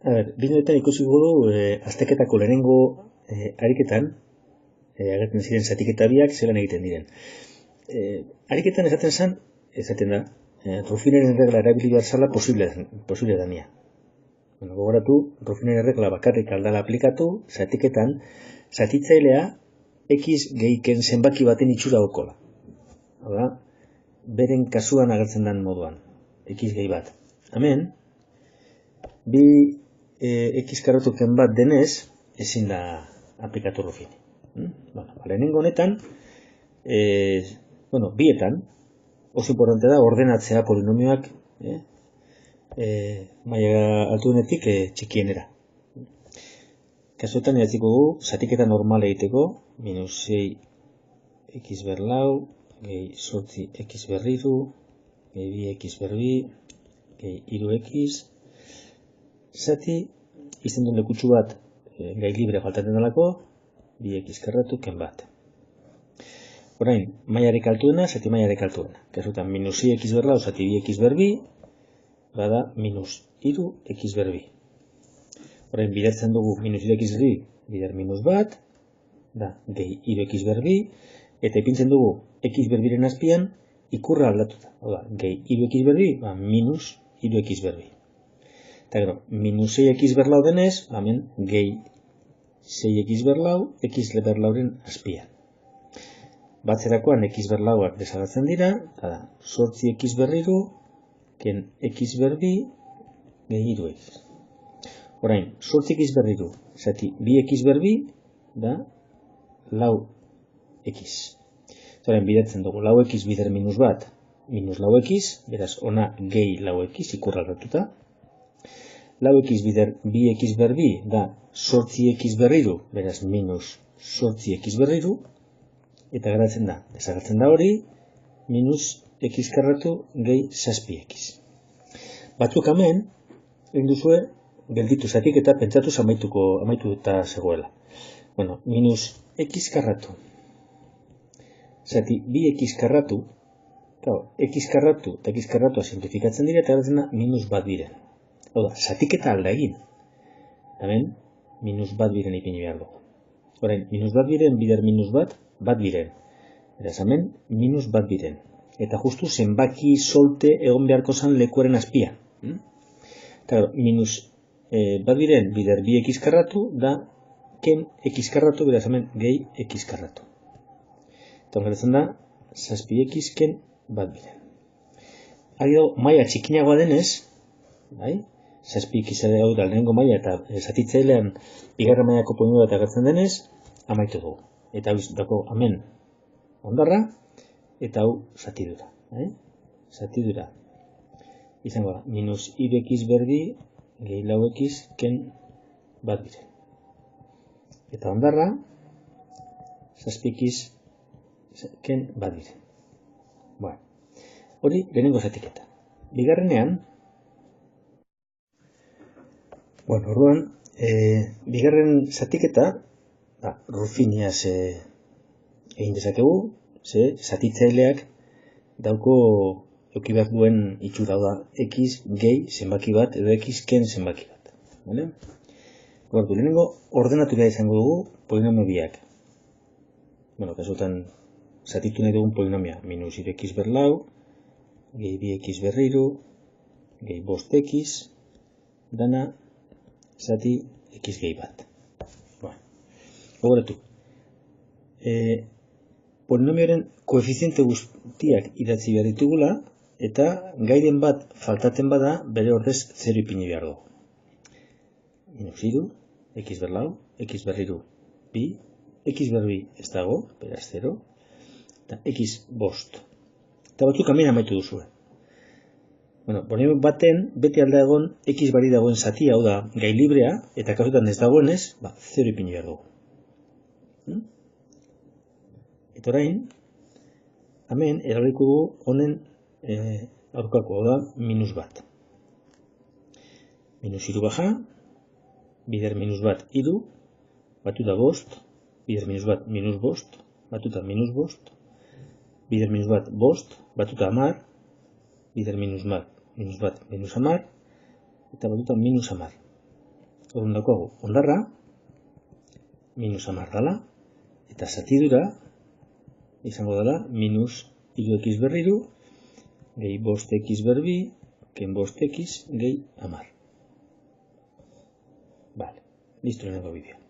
Bideoetan ikusiko du azterketako lehenengo ariketan, agertzen ziren zatiketa biak zelan egiten diren. Ariketan esaten da, Ruffineren regla erabili behar zala posible dania. Gogoratu, Ruffineren regla bakarrik aldala aplikatu, zatiketan, zatitzailea X gehiken zenbaki baten itxura okola. Hala, beren kasuan agertzen den moduan, X gehi bat. Hemen, bi X karratuken bat denez, ezin da aplikatu Ruffini. Lehenengo honetan, bietan, oso importante da ordenatzea polinomioak maila altuenetik txikienera. Kasuetan idatziko dugu, zatiketa normal egiteko, minus 6 x ber lau, gehi 8 x ber hiru, gehi 2 x ber bi, gehi 3 x, zati, izan duen lekutsu bat gai libre faltatzen delako, 2x karratu ken bat. Orain, mailarek altuena, zati mailarek altuena. Kasutan, minus 6x ber lau, zati 2x ber bi, bada minus 3x ber bi. Orain, bidertzen dugu minus 3x ber bi, bider minus bat, da, gehi 3x ber bi, eta ipintzen dugu x ber biren azpian, ikurra aldatuta. Oda, gehi 3x ber bi, minus 3x ber bi. Eta gero, minus 6x ber lau denez, hemen gehi 6x ber lau, x ber lauren azpian. Batzerakoan x ber lauak desagertzen dira, eta da, 8x ber hiru, ken x ber bi, gehi 3x. Orain, 8x ber hiru, zati 2x ber bi, da, lau x. Orain, bidertzen dugu, lau x bider minus bat, minus lau x, beraz, ona gehi lau x, ikurra aldatuta. Lau x bider 2x ber bi, da, 8x ber hiru, beraz, minus 8x ber hiru, eta geratzen da, desagertzen da hori, minus x karratu gehi 6x. Batzuk hemen, egin duzue, gelditu zatik eta pentsatu amaitu eta zegoela. Minus x karratu. Zati, 2x karratu, x karratu eta x karratua simplifikatzen dira, eta geratzen da, minus bat biren. Hau da, zatiketa alda egin. Hemen, minus bat biren ipini behar dugu. Orain, minus bat biren, bider minus bat, bat biren. Beraz, hemen, minus bat biren. Eta justu zenbaki solte egon beharko zan lekuaren azpian. Eta, minus bat biren, bider 2x karratu, da, ken x karratu, beraz, hemen, gehi x karratu. Eta horretzen da, 6x ken bat biren. Hagi dago, maila txikinagoa denez, bai? 6x hau da lehenengo maila eta zatitzailean bigarren mailako polinomio bat agertzen denez, amaitu dugu. Eta hau dako hemen ondarra, eta hau zatidura. Zatidura. Izango da, minus 3x ber bi, gehi lau x ken bat biren. Eta ondarra, 6x ken bat biren. Hori lehenengo zatiketa. Bigarrenean, orduan, bigarren zatiketa, Ruffiniaz egin dezakegu, zatitzaileak dauko eduki behar duen itxura da x gehi zenbaki bat edo x ken zenbaki bat. Lehenengo ordenatu behar izango dugu polinomio biak. Kasutan, zatitu nahi dugun polinomia, minus 3x ber lau, gehi 2x ber hiru, gehi 5x, dana, zati x gehi bat. Gogoratu. Polinomioaren koefiziente guztiak idatzi behar ditugula, eta gairen bat faltatzen bada, bere ordez 0 ipini behar dugu. Minus 3, x ber lau, x ber hiru, bi, x ber bi ez dago, beraz 0, eta x bost. Eta batzuk hemen amaitu duzue. Polinomio baten, beti alda egon, x bari dagoen zati, hau da, gai librea, eta kasutan ez dagoenez, 0 ipini behar dugu. Eta orain, hemen, erabliko dugu honen aurkako, hau da, minus bat. Minus hiru baja, bider minus bat hiru, batuta bost, bider minus bat minus bost, batuta minus bost, bider minus bat bost, batuta hamar, bider minus bat minus hamar, eta batuta minus hamar. Orduan daukagu hondarra, minus 10 dela, eta zatidura izango dela minus 3x berriru, gehi 5x berbi, ken 5x gehi 10. Vale, listo lehenengo bideo.